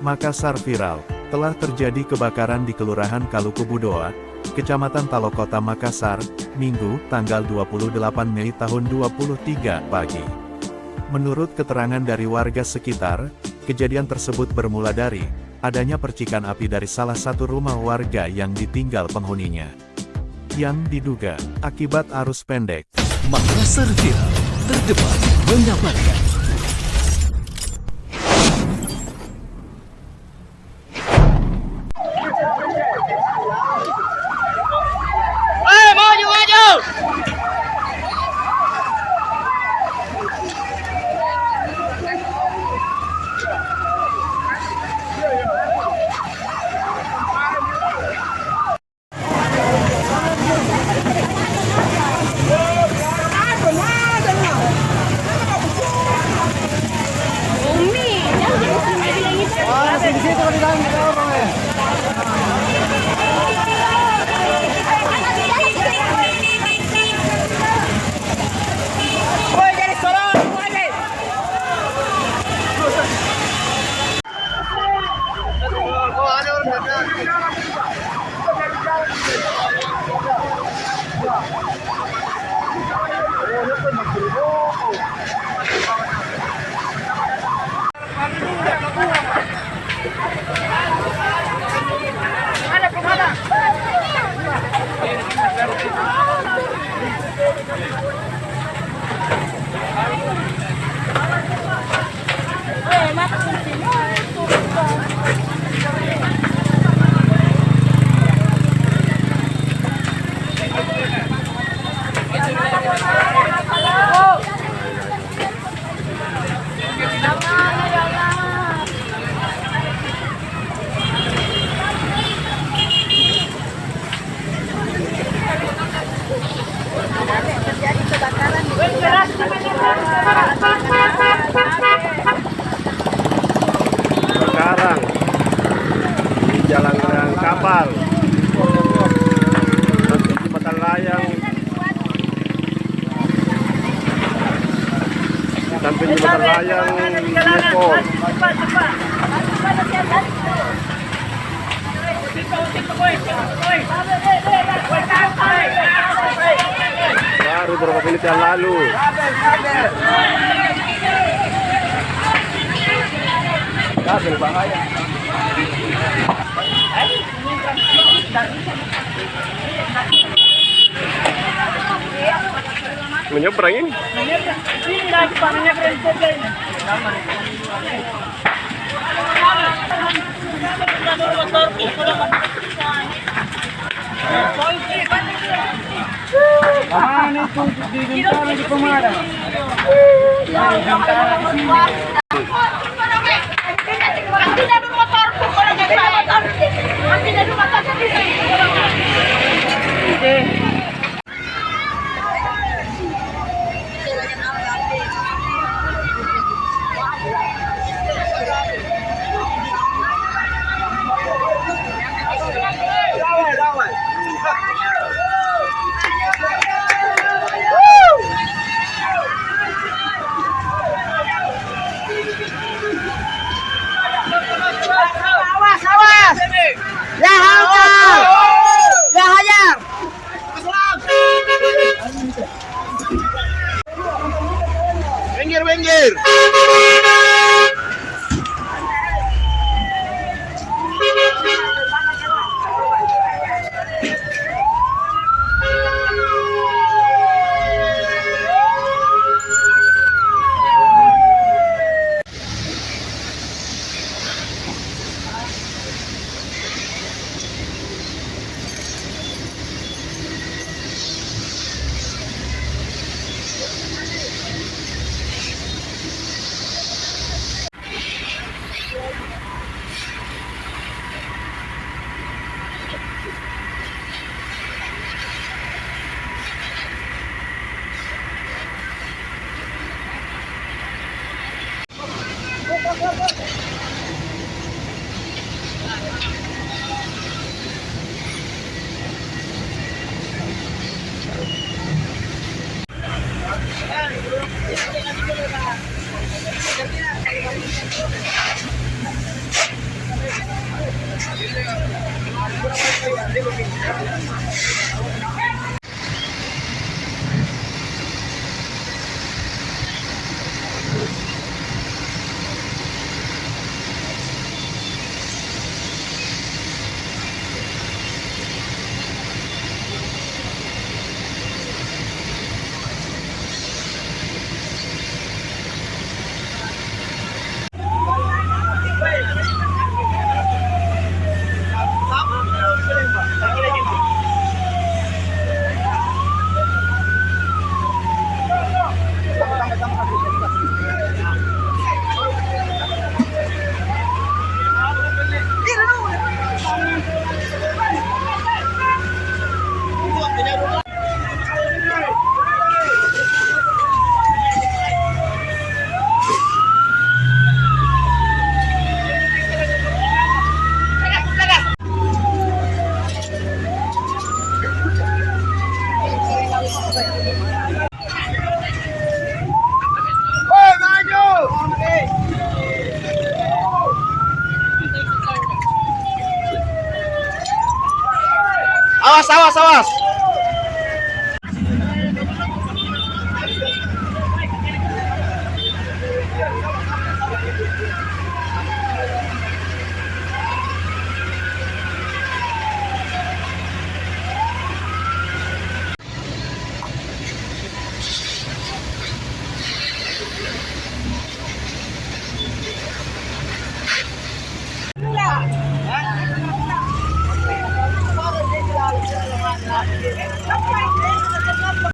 Makassar viral, telah terjadi kebakaran di Kelurahan Kalukubudoa, Kecamatan Talo Kota Makassar, Minggu, tanggal 28 Mei tahun 2023 pagi. Menurut keterangan dari warga sekitar, kejadian tersebut bermula dari adanya percikan api dari salah satu rumah warga yang ditinggal penghuninya, yang diduga akibat arus pendek. Makassar viral, terdepan mendapatkan. Sekarang di Jalan Raya Kapal, nanti jembatan layang, samping jembatan layang Depok. Baru beberapa menit yang lalu. Berbahaya. Menyeberang ini? Ini lagi Pak, menyeberang saja ini. Itu di bintang di pemadam. Awas, awas, awas. Sampai